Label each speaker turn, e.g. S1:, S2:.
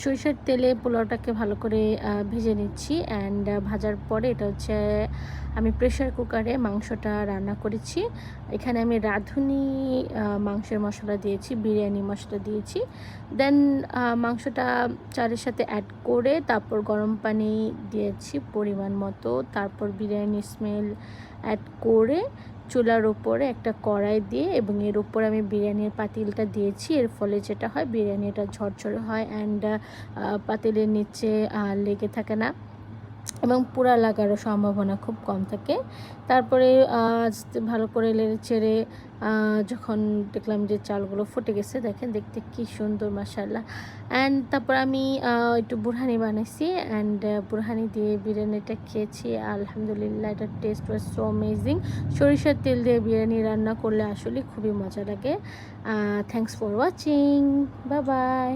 S1: সরিষার তেলে পোলাওটাকে ভালো করে ভেজে নিচ্ছি। অ্যান্ড ভাজার পরে এটা হচ্ছে আমি প্রেশার কুকারে মাংসটা রান্না করেছি। এখানে আমি রাঁধুনি মাংসের মশলা দিয়েছি, বিরিয়ানি মশলা দিয়েছি। দেন মাংসটা চালের সাথে অ্যাড করে তারপর গরম পানি দিয়েছি পরিমাণ মতো। তারপর বিরিয়ানি স্মেল অ্যাড করে চুলার উপরে একটা কড়াই দিয়ে এবং এর উপর আমি বিরিয়ানির পাতিলটা দিয়েছি। এর ফলে যেটা হয় বিরিয়ানিটা ঝরঝরে হয় অ্যান্ড পাতিলের নিচে লেগে থাকে না এবং পোড়া লাগারও সম্ভাবনা খুব কম থাকে। তারপরে আস্তে ভালো করে নেড়েচেড়ে যখন দেখলাম যে চালগুলো ফুটে গেছে, দেখেন দেখতে কি সুন্দর মাশাআল্লাহ। অ্যান্ড তারপর আমি একটু বুরহানি বানাইছি অ্যান্ড বুরহানি দিয়ে বিরিয়ানিটা খেয়েছি। আলহামদুলিল্লাহ, এটার টেস্ট ওয়াজ সো অ্যামেজিং। সরিষার তেল দিয়ে বিরিয়ানি রান্না করলে আসলে খুবই মজা লাগে। Thanks for watching, bye bye.